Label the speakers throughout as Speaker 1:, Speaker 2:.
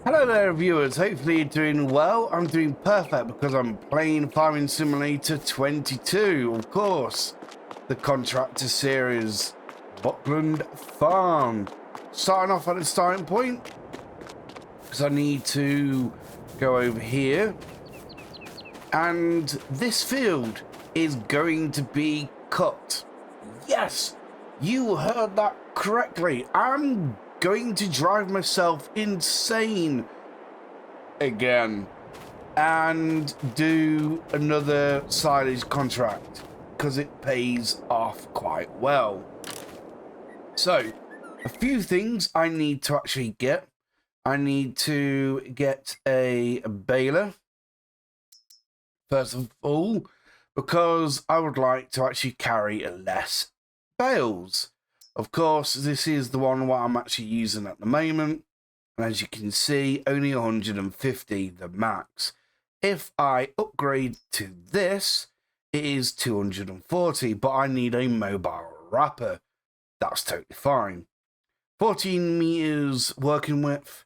Speaker 1: Hello there viewers, hopefully you're doing well. I'm doing perfect because I'm playing Farming Simulator 22, of course. The Contractor series, BuckLand Farm. Starting off at a starting point, because I need to go over here. And this field is going to be cut. Yes, you heard that correctly. I'm going to drive myself insane again and do another silage contract because it pays off quite well. So a few things I need to actually get. I need to get a baler first of all, because I would like to actually carry less bales. Of course, this is the one what I'm actually using at the moment. And as you can see, only 150, the max. If I upgrade to this, it is 240, but I need a mobile wrapper. That's totally fine. 14 meters working width.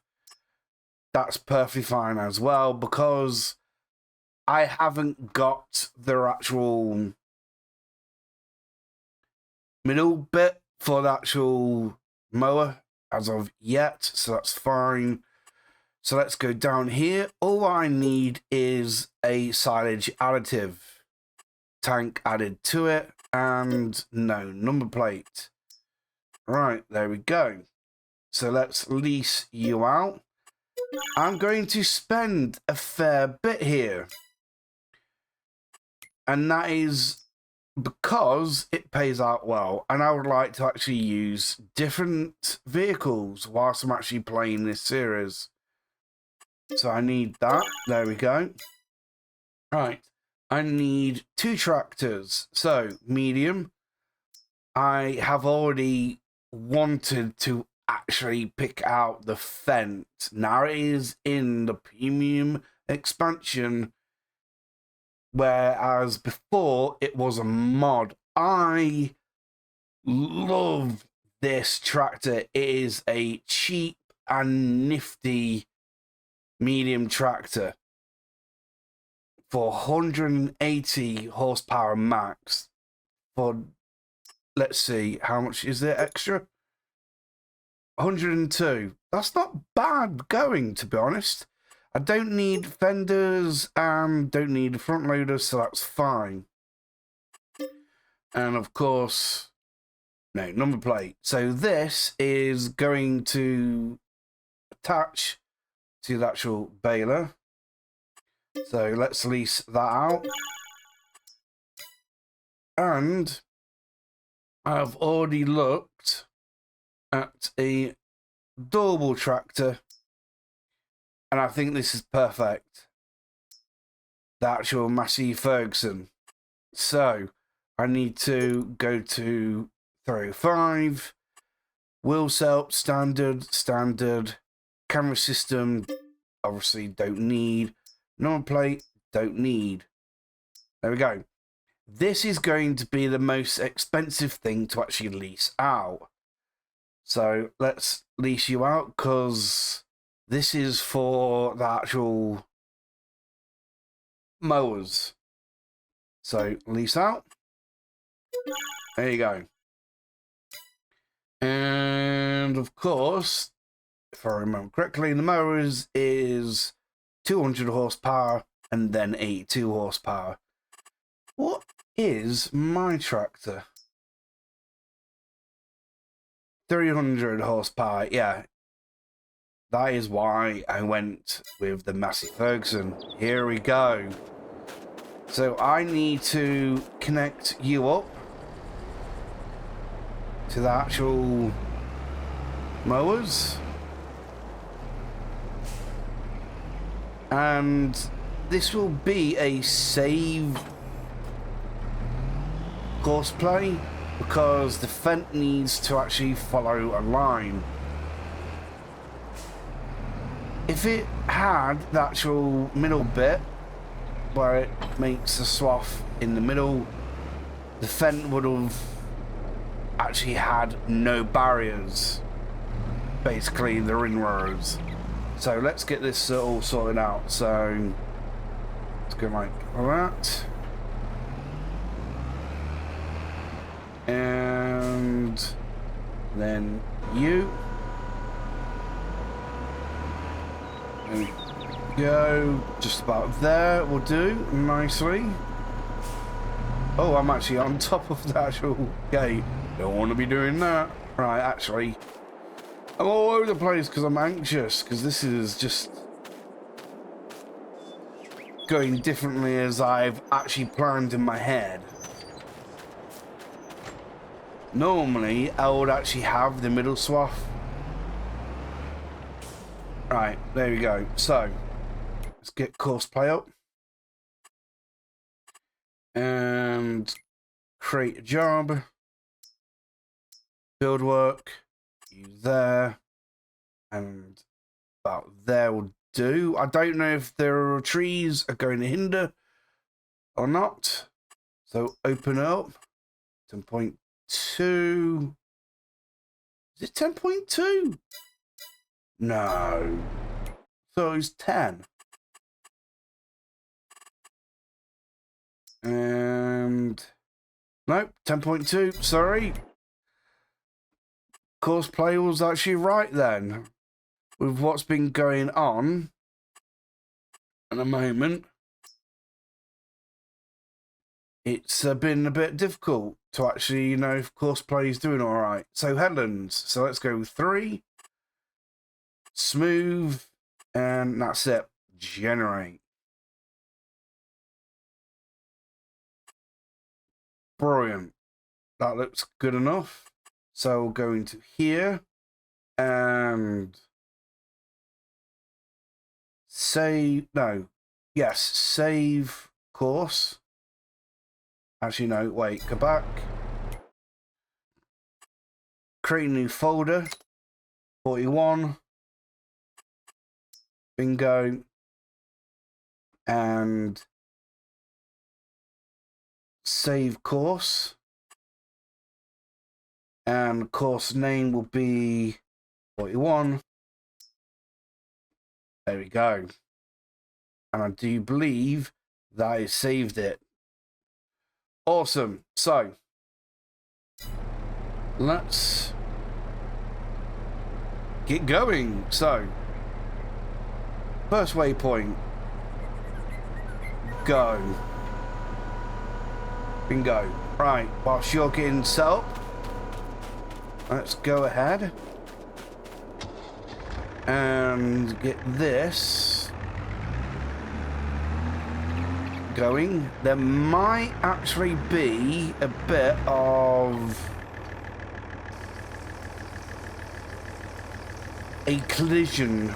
Speaker 1: That's perfectly fine as well, because I haven't got the actual middle bit for the actual mower as of yet, so that's fine. So let's go down here. All I need is a silage additive tank added to it, and no number plate. Right, there we go. So let's lease you out. I'm going to spend a fair bit here, and that is because it pays out well, and I would like to actually use different vehicles whilst I'm actually playing this series. So I need that. There we go. Right. I need 2 tractors. So medium. I have already wanted to actually pick out the Fent. Now it is in the premium expansion, whereas before it was a mod. I love this tractor. It is a cheap and nifty medium tractor for 180 horsepower max. For, let's see, how much is there extra? 102. That's not bad going, to be honest. I don't need fenders and don't need front loaders, so that's fine. And of course, no number plate. So this is going to attach to the actual baler. So let's lease that out. And I've already looked at a double tractor, and I think this is perfect. The actual Massey Ferguson. So I need to go to 305. Wheel setup, standard. Camera system, obviously don't need. Number plate, don't need. There we go. This is going to be the most expensive thing to actually lease out. So let's lease you out, because this is for the actual mowers. So lease out. There you go. And of course, if I remember correctly, the mowers is 200 horsepower and then 82 horsepower. What is my tractor? 300 horsepower, yeah. That is why I went with the Massey Ferguson. Here we go. So I need to connect you up to the actual mowers. And this will be a save courseplay, because the Fent needs to actually follow a line. If it had the actual middle bit where it makes a swath in the middle, the Fent would have actually had no barriers, basically the ring roads. So let's get this all sorted out. So let's go like that. And then you. There we go. Just about there will do nicely. Oh, I'm actually on top of the actual gate. Don't want to be doing that. Right, actually, I'm all over the place because I'm anxious, because this is just going differently as I've actually planned in my head. Normally, I would actually have the middle swath. Right, there we go. So, let's get course play up. And create a job. Build work. Use there. And about there will do. I don't know if there are trees are going to hinder or not. So open up. 10.2. Is it 10.2? No. So it's 10. And nope, 10.2. Sorry. Course play was actually right then. With what's been going on at the moment, it's been a bit difficult to actually know if course play is doing all right. So headlands. So let's go 3. Smooth. And that's it. Generate. Brilliant. That looks good enough. So we'll go into here and save. No. Yes. Save course. Actually, no. Wait. Go back. Create a new folder. 41. Bingo. And save course. And course name will be 41. There we go. And I do believe that I saved it. Awesome. So let's get going. So first waypoint. Go. Bingo. Right, whilst you're getting set up, let's go ahead and get this going. There might actually be a bit of a collision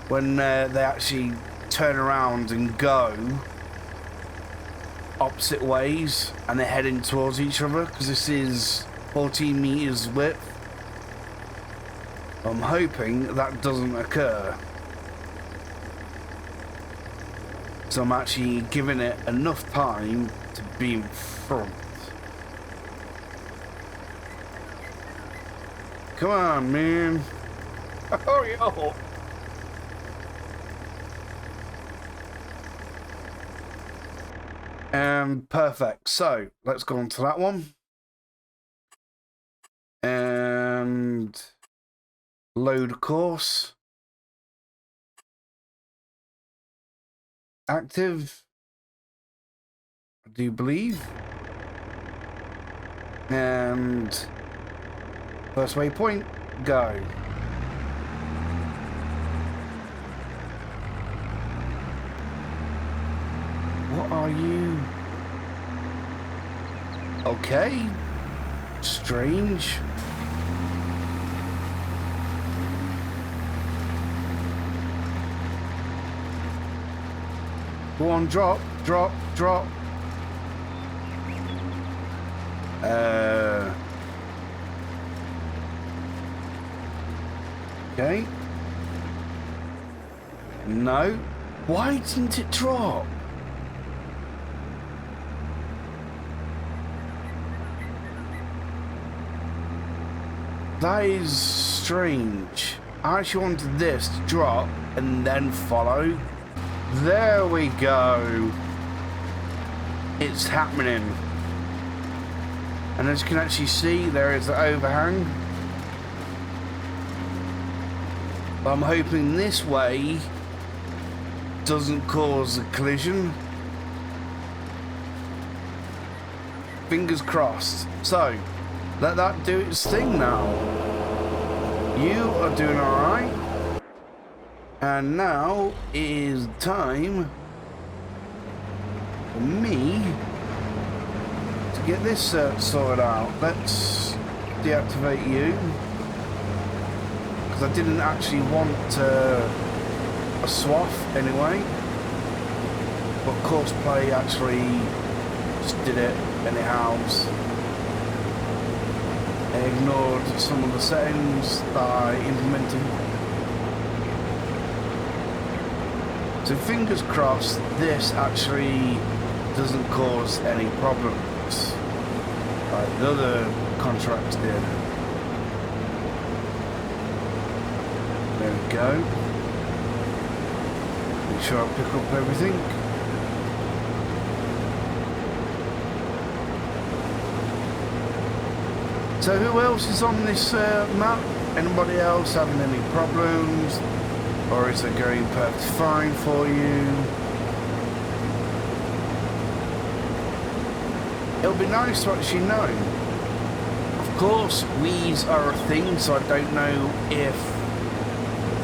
Speaker 1: when they actually turn around and go opposite ways and they're heading towards each other, because this is 14 meters width. I'm hoping that doesn't occur. So I'm actually giving it enough time to be in front. Come on, man. Hurry up. Perfect. So let's go on to that one. And load course. Active, I do believe. And first waypoint, go. What are you? Okay. Strange. Go on, drop, drop, drop. Okay. No. Why didn't it drop? That is strange. I actually wanted this to drop and then follow. There we go. It's happening. And as you can actually see, there is the overhang. I'm hoping this way doesn't cause a collision. Fingers crossed. So, let that do its thing now. You are doing alright. And now is time for me to get this sorted out. Let's deactivate you. Because I didn't actually want a swath anyway. But Courseplay actually just did it anyhow. I ignored some of the settings that I implemented. So fingers crossed this actually doesn't cause any problems like the other contracts did. There we go. Make sure I pick up everything. So who else is on this map? Anybody else having any problems? Or is it going perfectly fine for you? It'll be nice to actually know. Of course, weeds are a thing, so I don't know if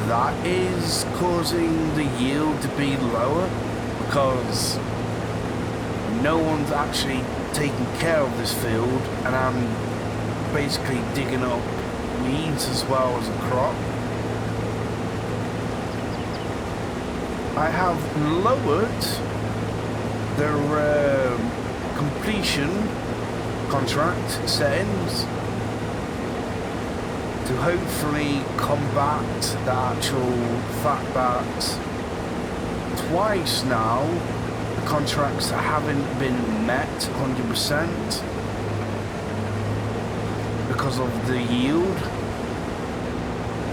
Speaker 1: that is causing the yield to be lower, because no one's actually taking care of this field, and I'm basically digging up weeds as well as a crop. I have lowered their completion contract settings to hopefully combat the actual fact that twice now the contracts haven't been met 100% because of the yield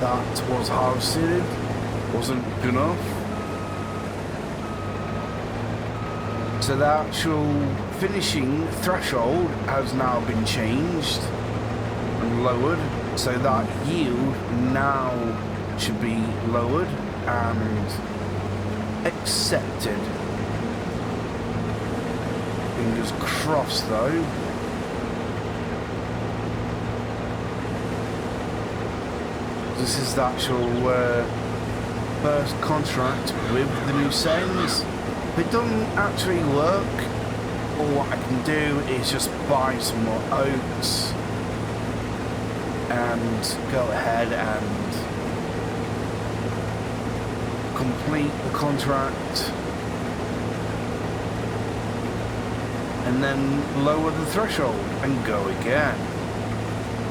Speaker 1: that was harvested wasn't good enough. So the actual finishing threshold has now been changed and lowered, so that yield now should be lowered and accepted. Fingers crossed though. This is the actual first contract with the new settings. If it doesn't actually work, all what I can do is just buy some more oats and go ahead and complete the contract and then lower the threshold and go again.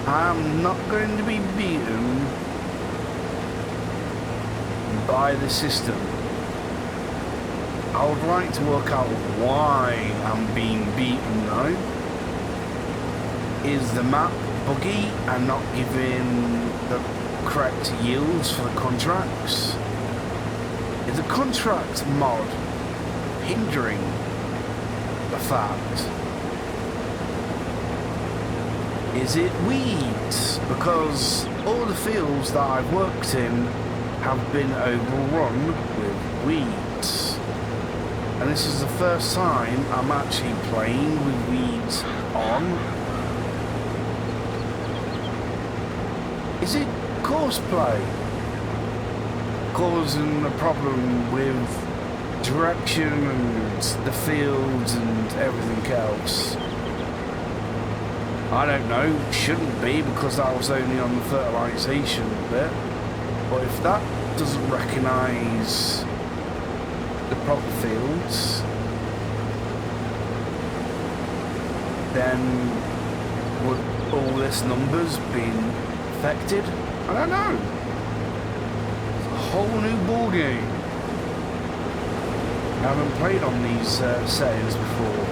Speaker 1: I'm not going to be beaten by the system. I would like to work out why I'm being beaten though. Is the map buggy and not giving the correct yields for the contracts? Is the contract mod hindering the fact? Is it weeds? Because all the fields that I've worked in have been overrun with weeds. And this is the first time I'm actually playing with weeds on. Is it Courseplay causing a problem with direction and the fields and everything else? I don't know, shouldn't be, because that was only on the fertilisation bit. But if that doesn't recognise the proper fields, then would all this numbers been affected? I don't know. It's a whole new ball game. I haven't played on these settings before.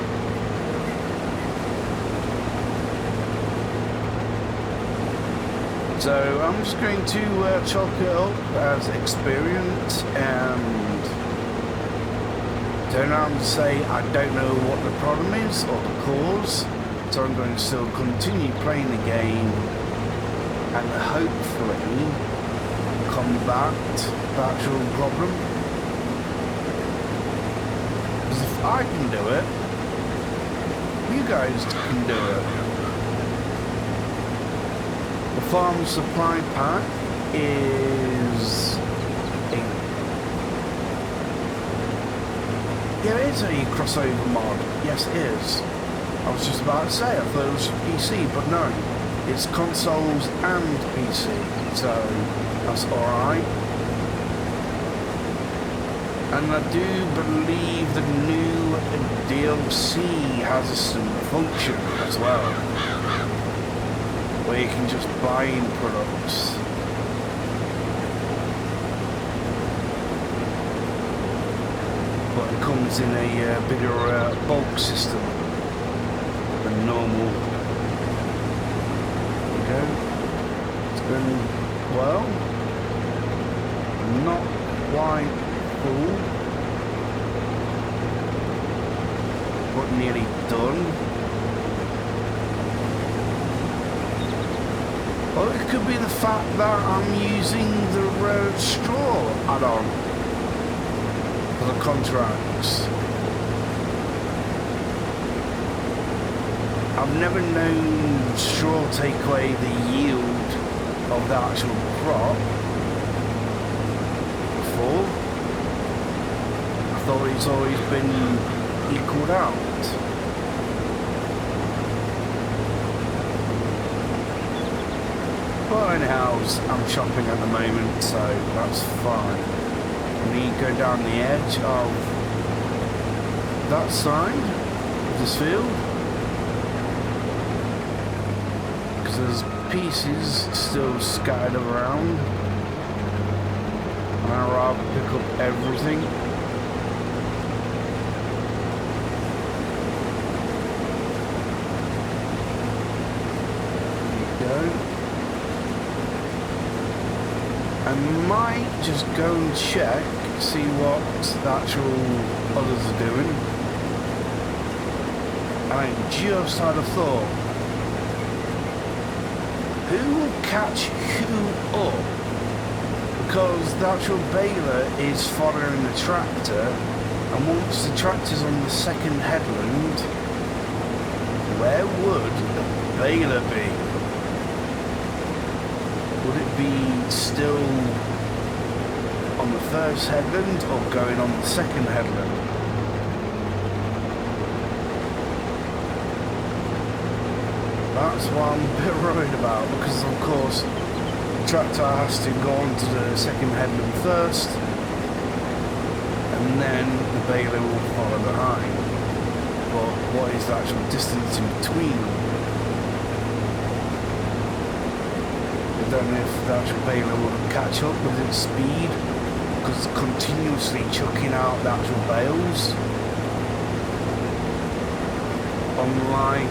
Speaker 1: So I'm just going to chalk it up as experience and turn around and say I don't know what the problem is or the cause. So I'm going to still continue playing the game and hopefully combat the actual problem. Because if I can do it, you guys can do it. The farm supply pack is yeah, it is a crossover mod. Yes, it is. I was just about to say, I thought it was PC, but no. It's consoles and PC, so that's alright. And I do believe the new DLC has a similar function as well, where you can just buy in products. But it comes in a bigger bulk system than normal. There we go. It's going well. Not quite full, but nearly done. Or it could be the fact that I'm using the red straw add-on for the contracts. I've never known straw take away the yield of the actual crop before. I thought it's always been equaled out. But anyhow, I'm chopping at the moment, so that's fine. And you go down the edge of that side of this field, because there's pieces still scattered around, and I'd rather pick up everything. There you go. I might just go and check, see what the actual others are doing. And I just had a thought. Who will catch who up? Because the actual baler is following the tractor, and once the tractor's on the second headland, where would the baler be? Would it be still on the first headland or going on the second headland? That's what I'm a bit worried about, because of course the tractor has to go on to the second headland first, and then the baler will follow behind. But what is the actual distance in between them? I don't know if the actual baler will catch up with its speed, because it's continuously chucking out the actual bales. Unlike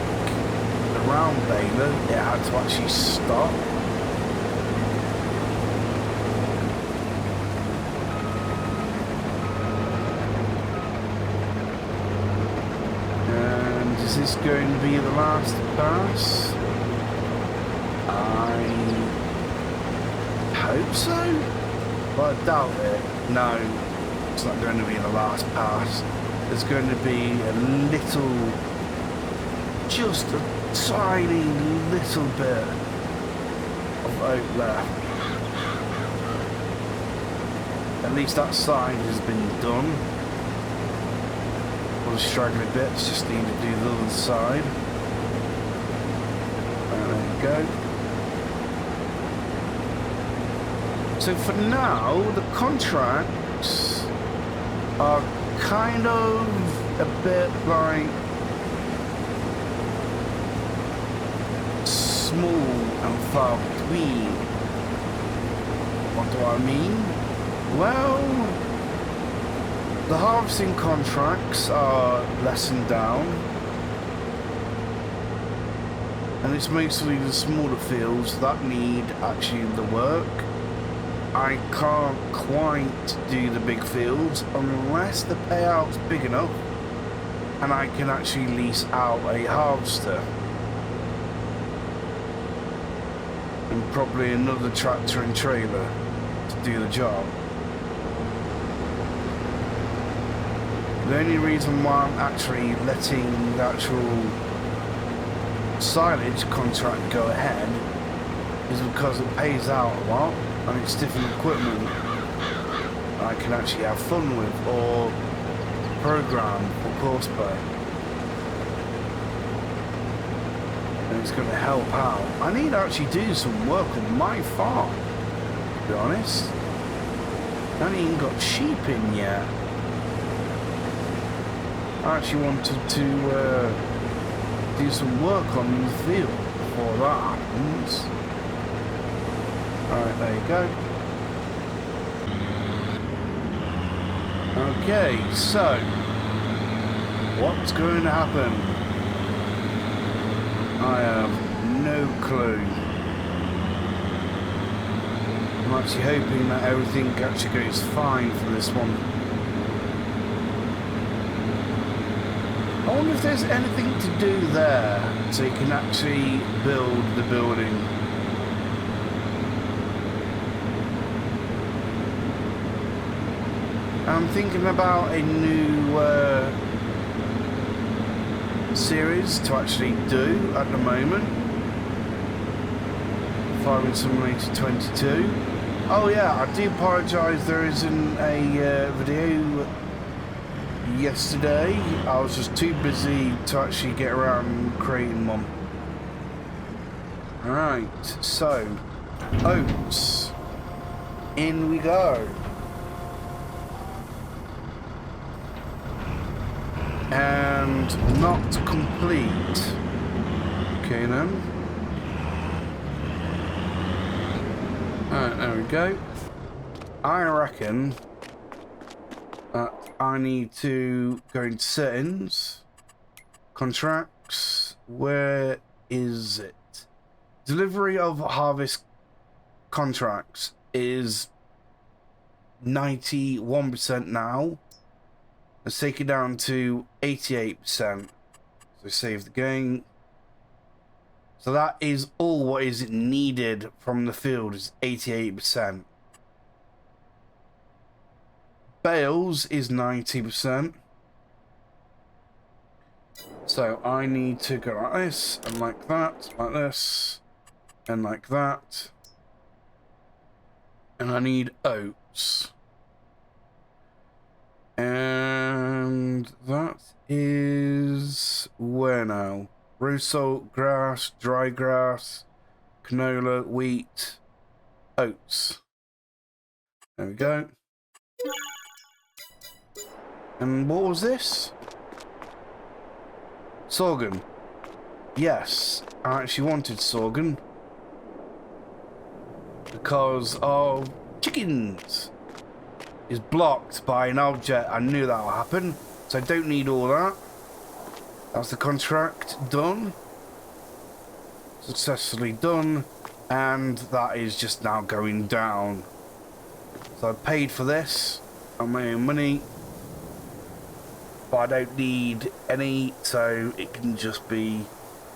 Speaker 1: the round baler, it had to actually stop. And is this going to be the last pass? I hope so, but I doubt it. No, it's not going to be the last pass. There's going to be a little, just a tiny little bit of oat left. At least that side has been done. All the straggly bits just need to do the other side. And there you go. So for now, the contracts are kind of a bit like small and far between. What do I mean? Well, the harvesting contracts are lessened down. And it's mostly the smaller fields that need actually the work. I can't quite do the big fields unless the payout's big enough and I can actually lease out a harvester. And probably another tractor and trailer to do the job. The only reason why I'm actually letting the actual silage contract go ahead is because it pays out a lot and it's different equipment I can actually have fun with or program or course play. And it's going to help out. I need to actually do some work on my farm, to be honest. I haven't even got sheep in yet. I actually wanted to do some work on the field before that happens. Alright, there you go. Okay, so what's going to happen? I have no clue. I'm actually hoping that everything actually goes fine for this one. I wonder if there's anything to do there so you can actually build the building. I'm thinking about a new series to actually do at the moment. Farming Simulator 22. Oh yeah, I do apologise there isn't a video yesterday. I was just too busy to actually get around creating one. Alright, so oats. In we go. And not complete. Okay then. Alright, there we go. I reckon that I need to go into settings, contracts, where is it? Delivery of harvest contracts is 91% now. Let's take it down to 88%. So save the game. So that is all what is needed from the field is 88%. Bales is 90%. So I need to go like this, and like that, like this, and like that. And I need oats. And that is where now? Rose salt, grass, dry grass, canola, wheat, oats. There we go. And what was this? Sorghum. Yes, I actually wanted sorghum because of chickens. Is blocked by an object. I knew that would happen, so I don't need all that. That's the contract done. Successfully done, and that is just now going down. So I paid for this on my own money, but I don't need any, so it can just be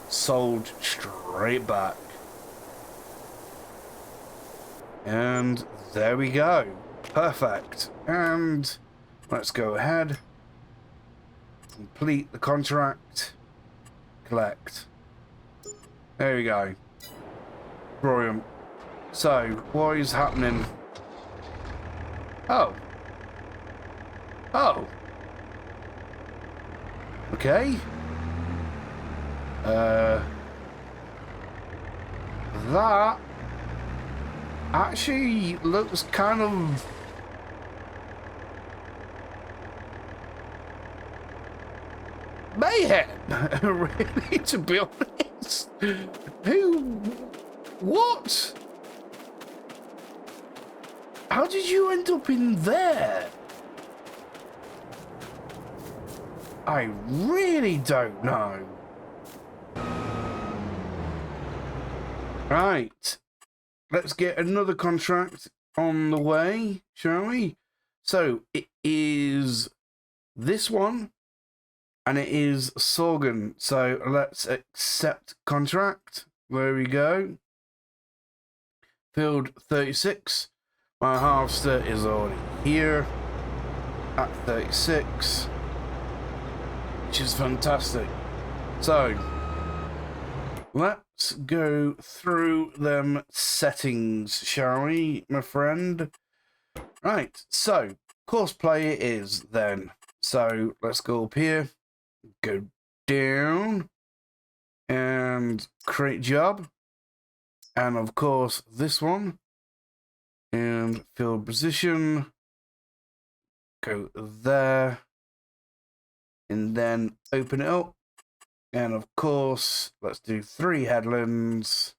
Speaker 1: sold straight back. And there we go. Perfect. And let's go ahead. Complete the contract. Collect. There we go. Brilliant. So, what is happening? Oh. Oh. Okay. That actually looks kind of mayhem, really, to be honest. Who? What? How did you end up in there? I really don't know. Right. Let's get another contract on the way, shall we? So it is this one, and it is Sorgan. So let's accept contract. There we go. Field 36. My harvester is already here at 36, which is fantastic. So let's go through them settings, shall we, my friend? Right, so course play it is then. So let's go up here, go down, and create job. And of course, this one. And field position. Go there. And then open it up. And of course, let's do 3 headlands.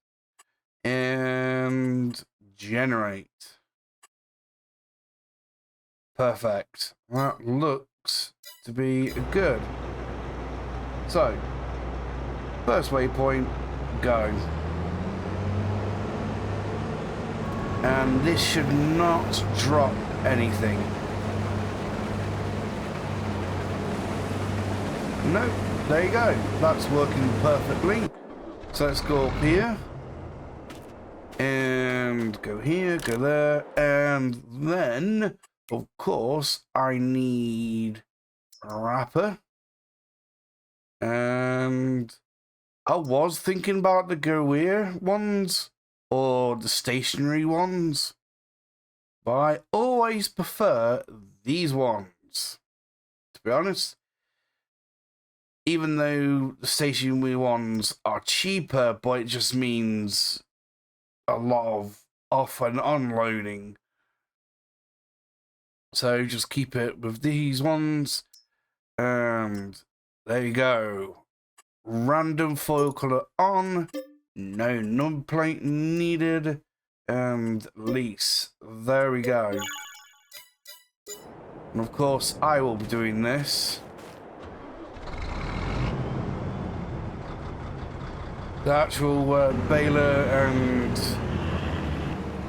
Speaker 1: And generate. Perfect. That looks to be good. So, first waypoint, go. And this should not drop anything. No, there you go. That's working perfectly. So let's go up here. And go here, go there. And then, of course, I need a wrapper. And I was thinking about the Goweer ones. Or the stationary ones. But I always prefer these ones. To be honest. Even though the stationary ones are cheaper, but it just means a lot of off and unloading. So just keep it with these ones. And there you go. Random foil color on. No number plate needed. And lease. There we go. And of course, I will be doing this. The actual baler and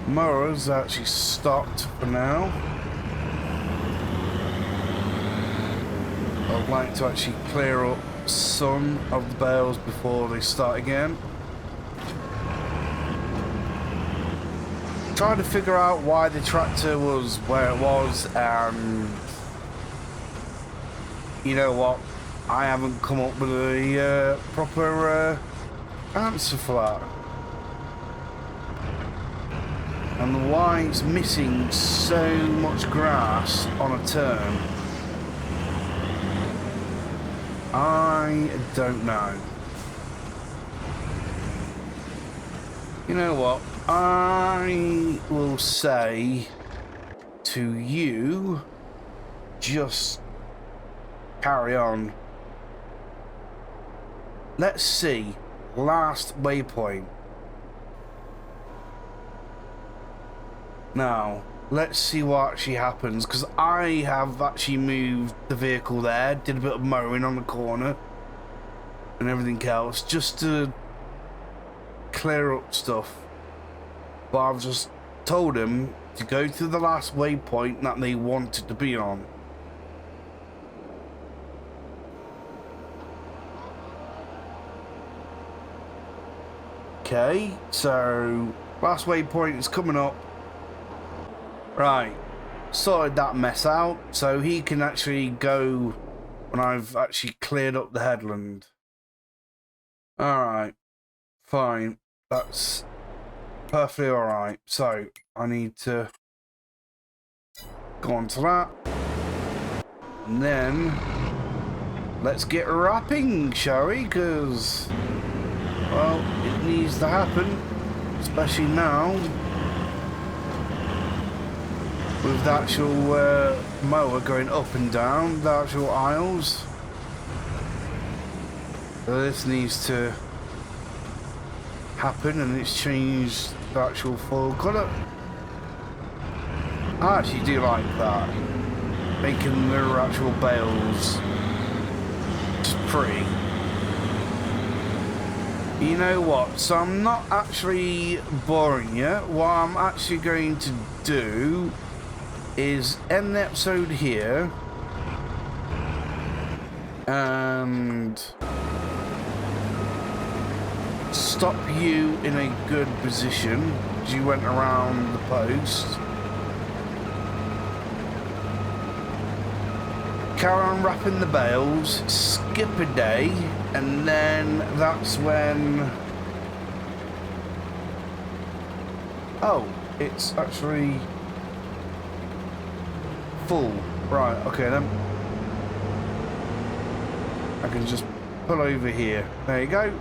Speaker 1: mowers actually stopped for now. I'd like to actually clear up some of the bales before they start again. Trying to figure out why the tractor was where it was, and you know what, I haven't come up with a proper answer for that. And why it's missing so much grass on a turn, I don't know. You know what? I will say to you, just carry on. Let's see. Last waypoint. Now, let's see what actually happens, because I have actually moved the vehicle there, did a bit of mowing on the corner and everything else, just to clear up stuff. But I've just told him to go to the last waypoint that they wanted to be on. Okay, so last waypoint is coming up. Right, sorted that mess out, so he can actually go when I've actually cleared up the headland. Alright, fine, that's perfectly alright. So I need to go on to that, and then let's get wrapping, shall we? Because, well, it needs to happen, especially now with the actual mower going up and down the actual aisles. So this needs to happen, and it's changed the actual foil colour. I actually do like that, making the actual bales just pretty. You know what? So I'm not actually boring you. What I'm actually going to do is end the episode here. And stop you in a good position as you went around the post. Carry on wrapping the bales, skip a day, and then that's when... Oh, it's actually full. Right, okay then. I can just pull over here. There you go.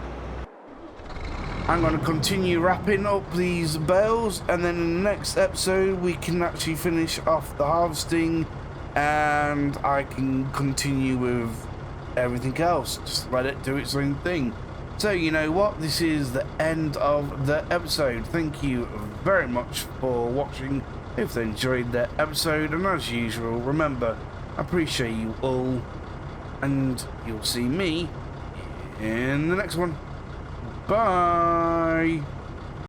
Speaker 1: I'm going to continue wrapping up these bales, and then in the next episode we can actually finish off the harvesting, and I can continue with everything else. Just let it do its own thing. So you know what? This is the end of the episode. Thank you very much for watching. If they enjoyed the episode, and as usual, remember, I appreciate you all, and you'll see me in the next one. Bye.